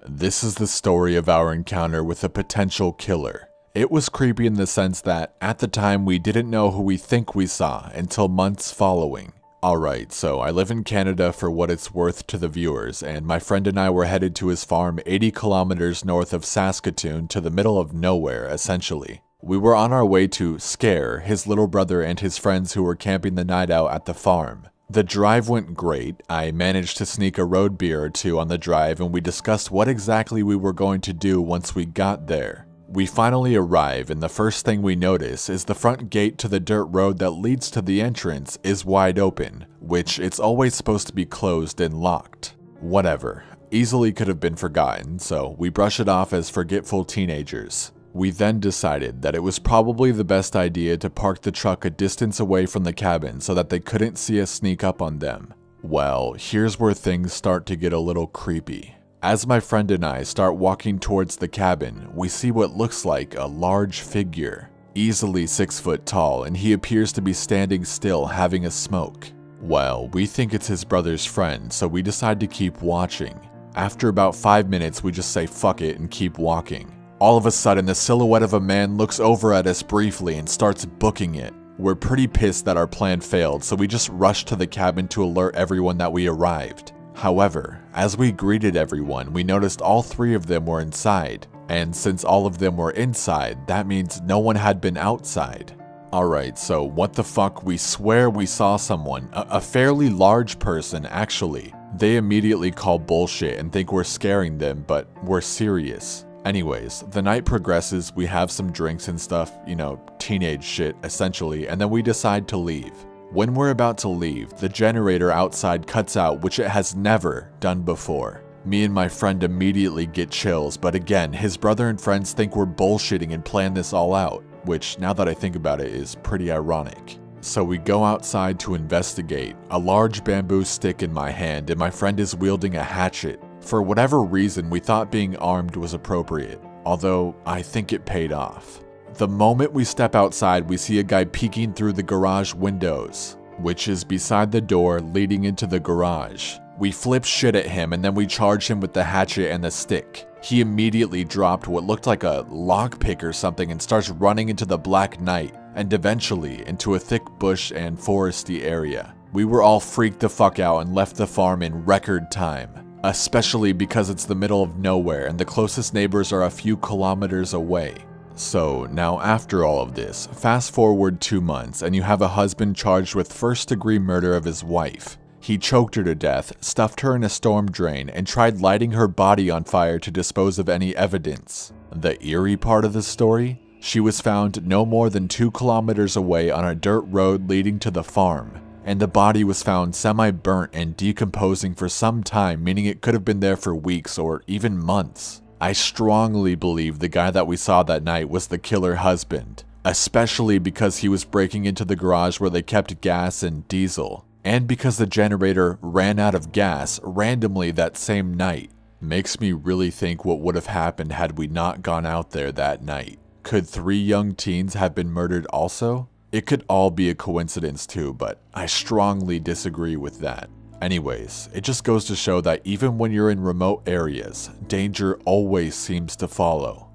This is the story of our encounter with a potential killer. It was creepy in the sense that, at the time, we didn't know who we think we saw until months following. Alright, so I live in Canada for what it's worth to the viewers, and my friend and I were headed to his farm 80 kilometers north of Saskatoon to the middle of nowhere, essentially. We were on our way to Scare, his little brother and his friends who were camping the night out at the farm. The drive went great. I managed to sneak a road beer or two on the drive, and we discussed what exactly we were going to do once we got there. We finally arrive, and the first thing we notice is the front gate to the dirt road that leads to the entrance is wide open, which it's always supposed to be closed and locked. Whatever. Easily could have been forgotten, so we brush it off as forgetful teenagers. We then decided that it was probably the best idea to park the truck a distance away from the cabin so that they couldn't see us sneak up on them. Well, here's where things start to get a little creepy. As my friend and I start walking towards the cabin, we see what looks like a large figure, easily 6 foot tall, and he appears to be standing still having a smoke. Well, we think it's his brother's friend, so we decide to keep watching. After about 5 minutes, we just say fuck it and keep walking. All of a sudden, the silhouette of a man looks over at us briefly and starts booking it. We're pretty pissed that our plan failed, so we just rushed to the cabin to alert everyone that we arrived. However, as we greeted everyone, we noticed all 3 of them were inside. And since all of them were inside, that means no one had been outside. Alright, so what the fuck? We swear we saw someone, a fairly large person actually. They immediately call bullshit and think we're scaring them, but we're serious. Anyways, the night progresses, we have some drinks and stuff, teenage shit essentially, and then we decide to leave. When we're about to leave, the generator outside cuts out, which it has never done before. Me and my friend immediately get chills, but again, his brother and friends think we're bullshitting and plan this all out, which now that I think about it is pretty ironic. So we go outside to investigate, a large bamboo stick in my hand, and my friend is wielding a hatchet. For whatever reason, we thought being armed was appropriate, although I think it paid off. The moment we step outside, we see a guy peeking through the garage windows, which is beside the door leading into the garage. We flip shit at him and then we charge him with the hatchet and the stick. He immediately dropped what looked like a lockpick or something and starts running into the black night, and eventually into a thick bush and foresty area. We were all freaked the fuck out and left the farm in record time. Especially because it's the middle of nowhere and the closest neighbors are a few kilometers away. So now after all of this, fast forward 2 months and you have a husband charged with first-degree murder of his wife. He choked her to death, stuffed her in a storm drain, and tried lighting her body on fire to dispose of any evidence. The eerie part of the story? She was found no more than 2 kilometers away on a dirt road leading to the farm. And the body was found semi-burnt and decomposing for some time, meaning it could have been there for weeks or even months. I strongly believe the guy that we saw that night was the killer husband, especially because he was breaking into the garage where they kept gas and diesel, and because the generator ran out of gas randomly that same night. Makes me really think what would have happened had we not gone out there that night. Could 3 young teens have been murdered also? It could all be a coincidence too, but I strongly disagree with that. Anyways, it just goes to show that even when you're in remote areas, danger always seems to follow.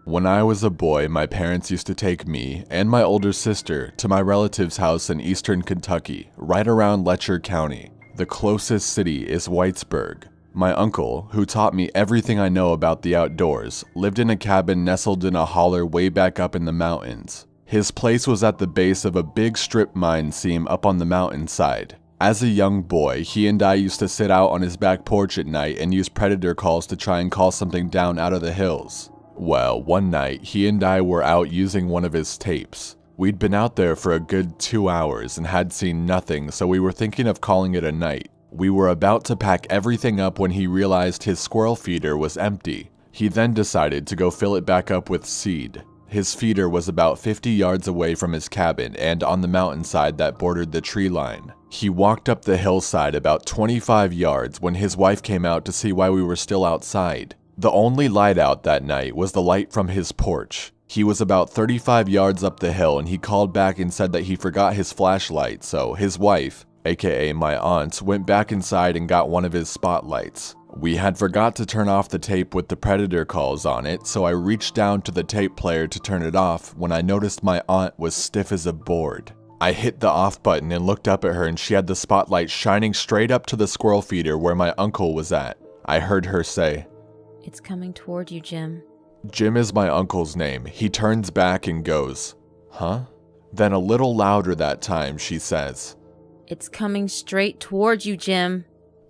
When I was a boy, my parents used to take me and my older sister to my relative's house in eastern Kentucky, right around Letcher County. The closest city is Whitesburg. My uncle, who taught me everything I know about the outdoors, lived in a cabin nestled in a holler way back up in the mountains. His place was at the base of a big strip mine seam up on the mountainside. As a young boy, he and I used to sit out on his back porch at night and use predator calls to try and call something down out of the hills. Well, one night, he and I were out using one of his tapes. We'd been out there for a good 2 hours and had seen nothing, so we were thinking of calling it a night. We were about to pack everything up when he realized his squirrel feeder was empty. He then decided to go fill it back up with seed. His feeder was about 50 yards away from his cabin and on the mountainside that bordered the tree line. He walked up the hillside about 25 yards when his wife came out to see why we were still outside. The only light out that night was the light from his porch. He was about 35 yards up the hill and he called back and said that he forgot his flashlight, so his wife, aka my aunt, went back inside and got one of his spotlights. We had forgot to turn off the tape with the predator calls on it, so I reached down to the tape player to turn it off when I noticed my aunt was stiff as a board. I hit the off button and looked up at her and she had the spotlight shining straight up to the squirrel feeder where my uncle was at. I heard her say, "It's coming toward you, Jim." Jim is my uncle's name. He turns back and goes, "Huh?" Then a little louder that time, she says, "It's coming straight toward you, Jim."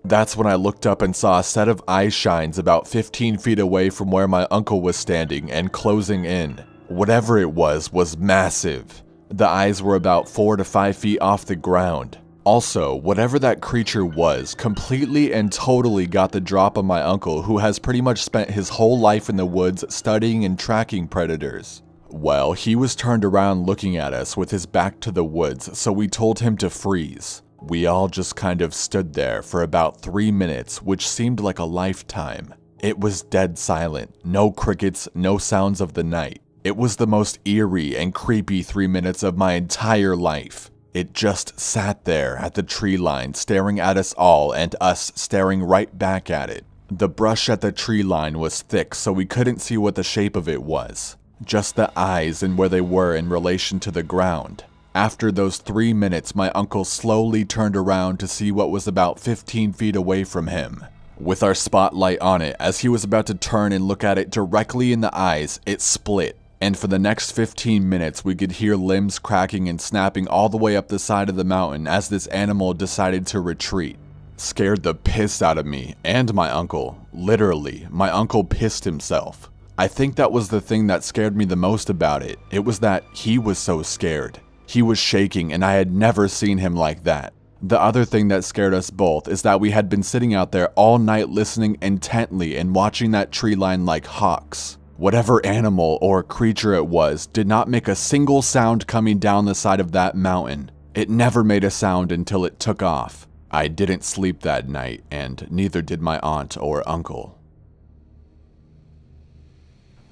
That's when I looked up and saw a set of eye shines about 15 feet away from where my uncle was standing and closing in. Whatever it was massive. The eyes were about 4 to 5 feet off the ground. Also, whatever that creature was, completely and totally got the drop on my uncle, who has pretty much spent his whole life in the woods studying and tracking predators. Well, he was turned around looking at us with his back to the woods, so we told him to freeze. We all just kind of stood there for about 3 minutes, which seemed like a lifetime. It was dead silent, no crickets, no sounds of the night. It was the most eerie and creepy 3 minutes of my entire life. It just sat there at the tree line staring at us all and us staring right back at it. The brush at the tree line was thick so we couldn't see what the shape of it was. Just the eyes and where they were in relation to the ground. After those 3 minutes, my uncle slowly turned around to see what was about 15 feet away from him. With our spotlight on it, as he was about to turn and look at it directly in the eyes, it split. And for the next 15 minutes, we could hear limbs cracking and snapping all the way up the side of the mountain as this animal decided to retreat. Scared the piss out of me and my uncle. Literally, my uncle pissed himself. I think that was the thing that scared me the most about it. It was that he was so scared. He was shaking and I had never seen him like that. The other thing that scared us both is that we had been sitting out there all night listening intently and watching that tree line like hawks. Whatever animal or creature it was did not make a single sound coming down the side of that mountain. It never made a sound until it took off. I didn't sleep that night, and neither did my aunt or uncle.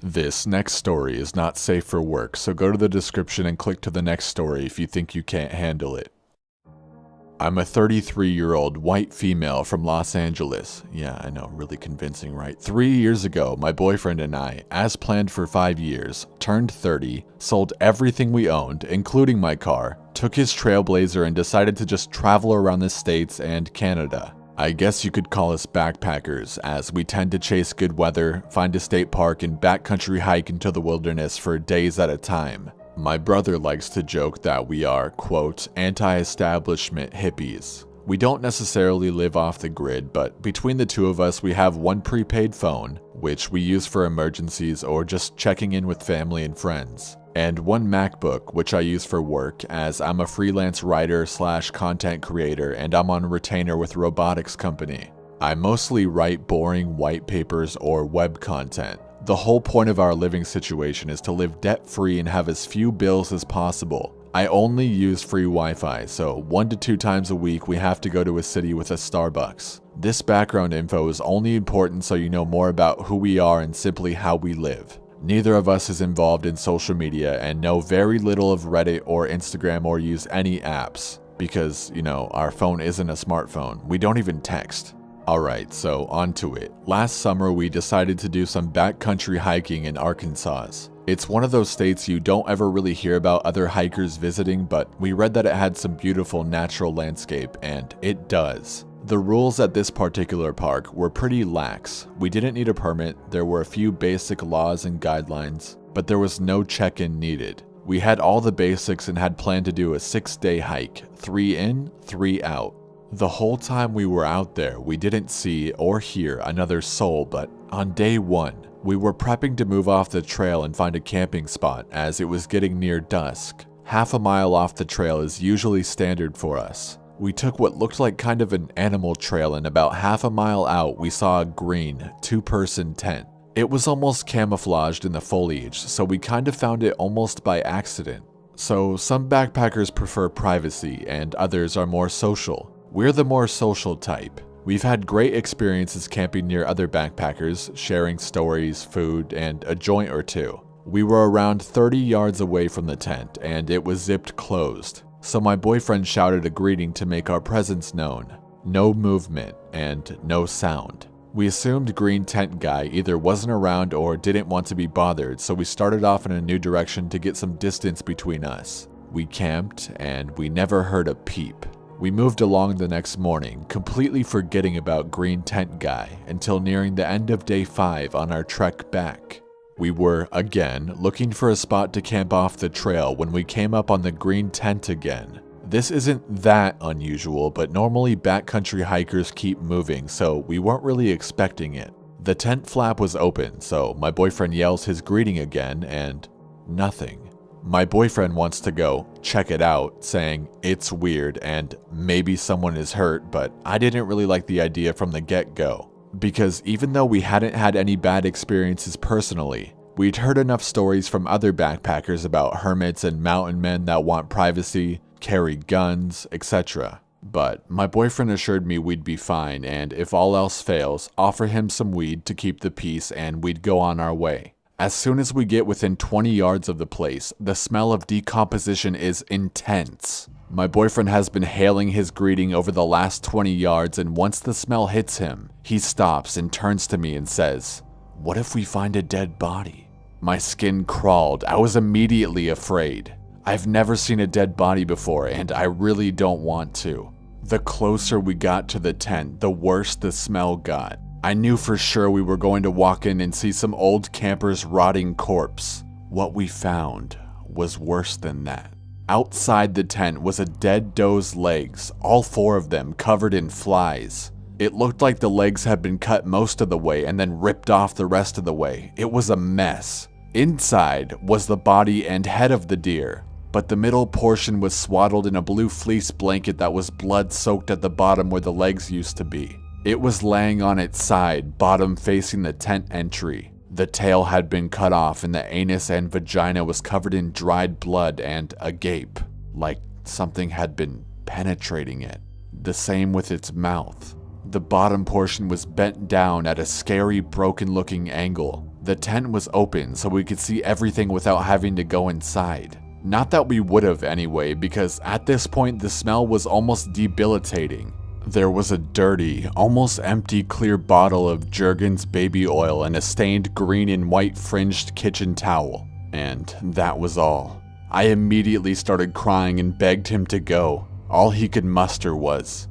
This next story is not safe for work, so go to the description and click to the next story if you think you can't handle it. I'm a 33-year-old white female from Los Angeles. Yeah, I know, really convincing, right? 3 years ago, my boyfriend and I, as planned for 5 years, turned 30, sold everything we owned, including my car, took his Trailblazer and decided to just travel around the States and Canada. I guess you could call us backpackers, as we tend to chase good weather, find a state park, and backcountry hike into the wilderness for days at a time. My brother likes to joke that we are, quote, anti-establishment hippies. We don't necessarily live off the grid, but between the two of us we have one prepaid phone, which we use for emergencies or just checking in with family and friends, and one MacBook, which I use for work as I'm a freelance writer / content creator and I'm on retainer with a robotics company. I mostly write boring white papers or web content. The whole point of our living situation is to live debt-free and have as few bills as possible. I only use free Wi-Fi, so 1 to 2 times a week we have to go to a city with a Starbucks. This background info is only important so you know more about who we are and simply how we live. Neither of us is involved in social media and know very little of Reddit or Instagram or use any apps. Because, you know, our phone isn't a smartphone. We don't even text. Alright, so on to it. Last summer we decided to do some backcountry hiking in Arkansas. It's one of those states you don't ever really hear about other hikers visiting, but we read that it had some beautiful natural landscape, and it does. The rules at this particular park were pretty lax. We didn't need a permit, there were a few basic laws and guidelines, but there was no check-in needed. We had all the basics and had planned to do a 6-day hike, 3 in, 3 out. The whole time we were out there, we didn't see or hear another soul, but on day 1, we were prepping to move off the trail and find a camping spot as it was getting near dusk. Half a mile off the trail is usually standard for us. We took what looked like kind of an animal trail, and about half a mile out we saw a green, 2-person tent. It was almost camouflaged in the foliage, so we kind of found it almost by accident. So some backpackers prefer privacy and others are more social. We're the more social type. We've had great experiences camping near other backpackers, sharing stories, food, and a joint or two. We were around 30 yards away from the tent, and it was zipped closed, so my boyfriend shouted a greeting to make our presence known. No movement, and no sound. We assumed Green Tent Guy either wasn't around or didn't want to be bothered, so we started off in a new direction to get some distance between us. We camped, and we never heard a peep. We moved along the next morning, completely forgetting about Green Tent Guy until nearing the end of day 5 on our trek back. We were, again, looking for a spot to camp off the trail when we came up on the green tent again. This isn't that unusual, but normally backcountry hikers keep moving, so we weren't really expecting it. The tent flap was open, so my boyfriend yells his greeting again, and nothing. My boyfriend wants to go check it out, saying it's weird and maybe someone is hurt, but I didn't really like the idea from the get-go. Because even though we hadn't had any bad experiences personally, we'd heard enough stories from other backpackers about hermits and mountain men that want privacy, carry guns, etc. But my boyfriend assured me we'd be fine, and if all else fails, offer him some weed to keep the peace and we'd go on our way. As soon as we get within 20 yards of the place, the smell of decomposition is intense. My boyfriend has been hailing his greeting over the last 20 yards, and once the smell hits him, he stops and turns to me and says, "What if we find a dead body?" My skin crawled. I was immediately afraid. I've never seen a dead body before, and I really don't want to. The closer we got to the tent, the worse the smell got. I knew for sure we were going to walk in and see some old camper's rotting corpse. What we found was worse than that. Outside the tent was a dead doe's legs, all 4 of them covered in flies. It looked like the legs had been cut most of the way and then ripped off the rest of the way. It was a mess. Inside was the body and head of the deer, but the middle portion was swaddled in a blue fleece blanket that was blood-soaked at the bottom where the legs used to be. It was laying on its side, bottom facing the tent entry. The tail had been cut off and the anus and vagina was covered in dried blood and agape, like something had been penetrating it. The same with its mouth. The bottom portion was bent down at a scary, broken-looking angle. The tent was open so we could see everything without having to go inside. Not that we would have anyway, because at this point the smell was almost debilitating. There was a dirty, almost empty clear bottle of Jergens baby oil and a stained green and white fringed kitchen towel. And that was all. I immediately started crying and begged him to go. All he could muster was,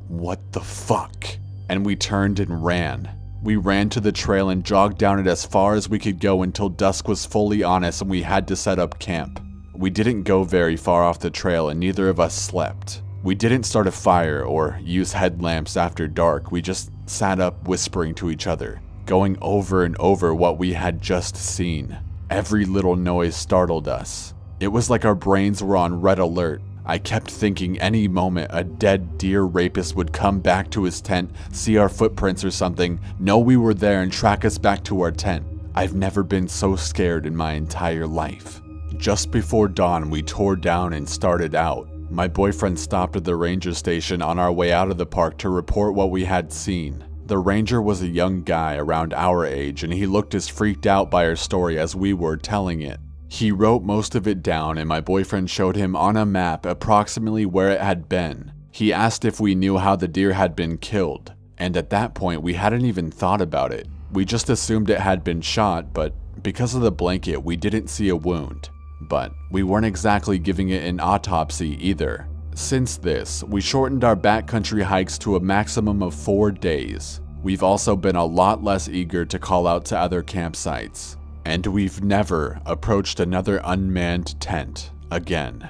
"What the fuck?" And we turned and ran. We ran to the trail and jogged down it as far as we could go until dusk was fully on us and we had to set up camp. We didn't go very far off the trail and neither of us slept. We didn't start a fire or use headlamps after dark. We just sat up whispering to each other, going over and over what we had just seen. Every little noise startled us. It was like our brains were on red alert. I kept thinking any moment a dead deer rapist would come back to his tent, see our footprints or something, know we were there and track us back to our tent. I've never been so scared in my entire life. Just before dawn, we tore down and started out. My boyfriend stopped at the ranger station on our way out of the park to report what we had seen. The ranger was a young guy around our age, and he looked as freaked out by our story as we were telling it. He wrote most of it down, and my boyfriend showed him on a map approximately where it had been. He asked if we knew how the deer had been killed, and at that point we hadn't even thought about it. We just assumed it had been shot, but because of the blanket we didn't see a wound. But we weren't exactly giving it an autopsy either. Since this, we shortened our backcountry hikes to a maximum of 4 days. We've also been a lot less eager to call out to other campsites. And we've never approached another unmanned tent again.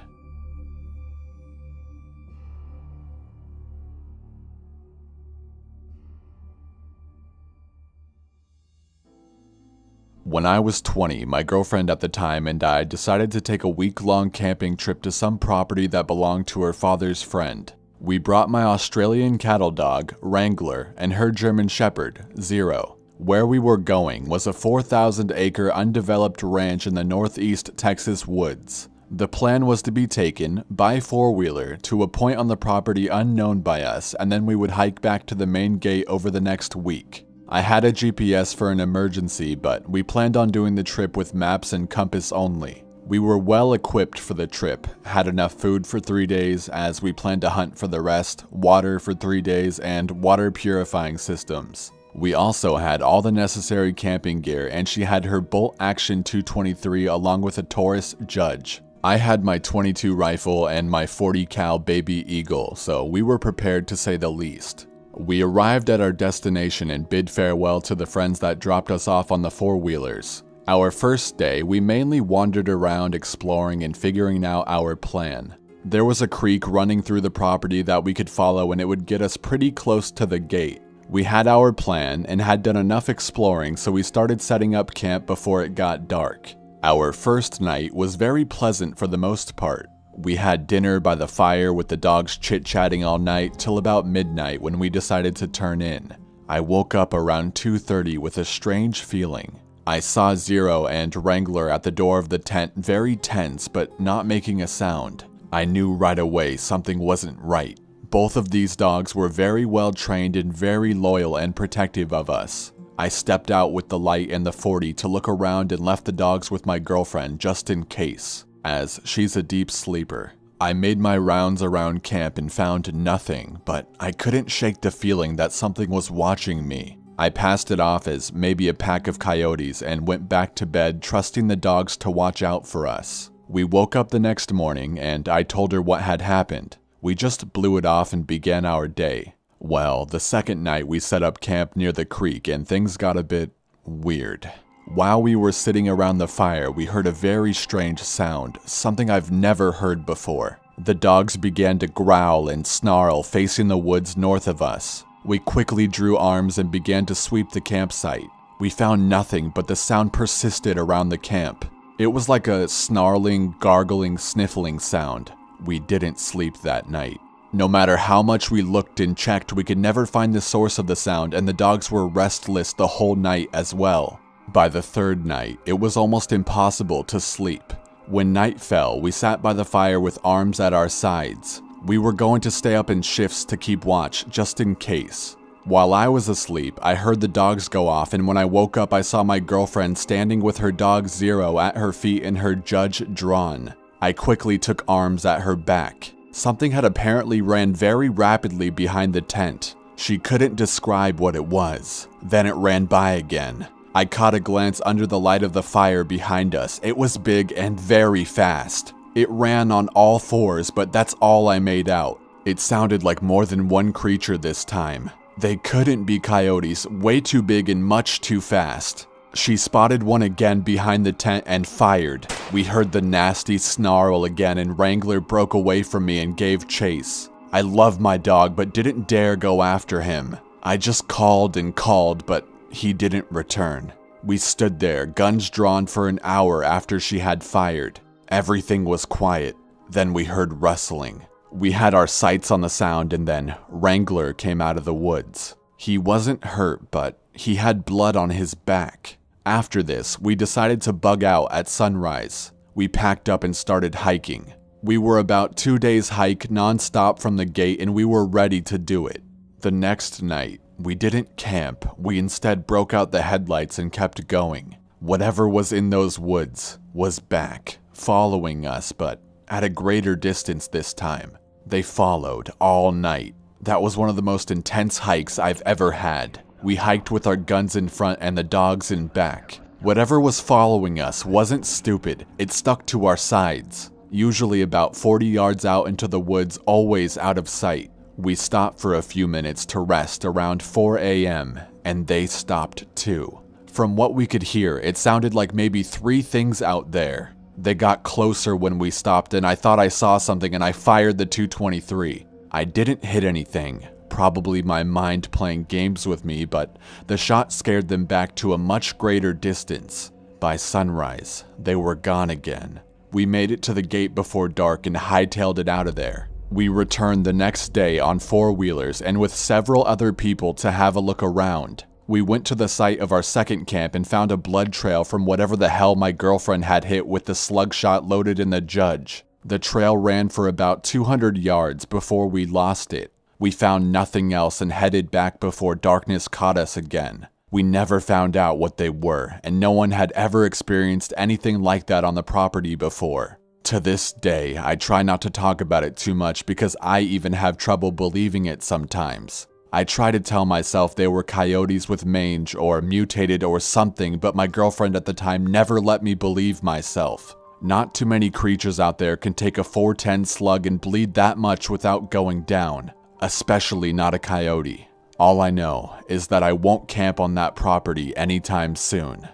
When I was 20, my girlfriend at the time and I decided to take a week-long camping trip to some property that belonged to her father's friend. We brought my Australian cattle dog, Wrangler, and her German Shepherd, Zero. Where we were going was a 4,000-acre undeveloped ranch in the northeast Texas woods. The plan was to be taken, by four-wheeler, to a point on the property unknown by us, and then we would hike back to the main gate over the next week. I had a GPS for an emergency, but we planned on doing the trip with maps and compass only. We were well equipped for the trip, had enough food for 3 days as we planned to hunt for the rest, water for 3 days, and water purifying systems. We also had all the necessary camping gear, and she had her bolt action 223 along with a Taurus Judge. I had my .22 rifle and my .40 cal Baby Eagle, so we were prepared to say the least. We arrived at our destination and bid farewell to the friends that dropped us off on the four-wheelers. Our first day, we mainly wandered around exploring and figuring out our plan. There was a creek running through the property that we could follow and it would get us pretty close to the gate. We had our plan and had done enough exploring, so we started setting up camp before it got dark. Our first night was very pleasant for the most part. We had dinner by the fire with the dogs chit-chatting all night till about midnight when we decided to turn in. I woke up around 2:30 with a strange feeling. I saw Zero and Wrangler at the door of the tent, very tense but not making a sound. I knew right away something wasn't right. Both of these dogs were very well trained and very loyal and protective of us. I stepped out with the light and the .40 to look around and left the dogs with my girlfriend just in case, as she's a deep sleeper. I made my rounds around camp and found nothing, but I couldn't shake the feeling that something was watching me. I passed it off as maybe a pack of coyotes and went back to bed, trusting the dogs to watch out for us. We woke up the next morning and I told her what had happened. We just blew it off and began our day. Well, the second night we set up camp near the creek and things got a bit weird. While we were sitting around the fire, we heard a very strange sound, something I've never heard before. The dogs began to growl and snarl facing the woods north of us. We quickly drew arms and began to sweep the campsite. We found nothing, but the sound persisted around the camp. It was like a snarling, gargling, sniffling sound. We didn't sleep that night. No matter how much we looked and checked, we could never find the source of the sound, and the dogs were restless the whole night as well. By the third night, it was almost impossible to sleep. When night fell, we sat by the fire with arms at our sides. We were going to stay up in shifts to keep watch, just in case. While I was asleep, I heard the dogs go off, and when I woke up, I saw my girlfriend standing with her dog Zero at her feet and her Judge drawn. I quickly took arms at her back. Something had apparently ran very rapidly behind the tent. She couldn't describe what it was. Then it ran by again. I caught a glance under the light of the fire behind us. It was big and very fast. It ran on all fours, but that's all I made out. It sounded like more than one creature this time. They couldn't be coyotes, way too big and much too fast. She spotted one again behind the tent and fired. We heard the nasty snarl again and Wrangler broke away from me and gave chase. I love my dog but didn't dare go after him. I just called and called, but he didn't return. We stood there, guns drawn, for an hour after she had fired. Everything was quiet. Then we heard rustling. We had our sights on the sound and then Wrangler came out of the woods. He wasn't hurt, but he had blood on his back. After this, we decided to bug out at sunrise. We packed up and started hiking. We were about 2 days hike non-stop from the gate and we were ready to do it. The next night, we didn't camp. We instead broke out the headlights and kept going. Whatever was in those woods was back, following us, but at a greater distance this time. They followed all night. That was one of the most intense hikes I've ever had. We hiked with our guns in front and the dogs in back. Whatever was following us wasn't stupid. It stuck to our sides, usually about 40 yards out into the woods, always out of sight. We stopped for a few minutes to rest around 4 a.m., and they stopped too. From what we could hear, it sounded like maybe 3 things out there. They got closer when we stopped and I thought I saw something and I fired the 223. I didn't hit anything. Probably my mind playing games with me, but the shot scared them back to a much greater distance. By sunrise, they were gone again. We made it to the gate before dark and hightailed it out of there. We returned the next day on 4-wheelers and with several other people to have a look around. We went to the site of our second camp and found a blood trail from whatever the hell my girlfriend had hit with the slug shot loaded in the Judge. The trail ran for about 200 yards before we lost it. We found nothing else and headed back before darkness caught us again. We never found out what they were, and no one had ever experienced anything like that on the property before. To this day, I try not to talk about it too much because I even have trouble believing it sometimes. I try to tell myself they were coyotes with mange or mutated or something, but my girlfriend at the time never let me believe myself. Not too many creatures out there can take a 410 slug and bleed that much without going down, especially not a coyote. All I know is that I won't camp on that property anytime soon.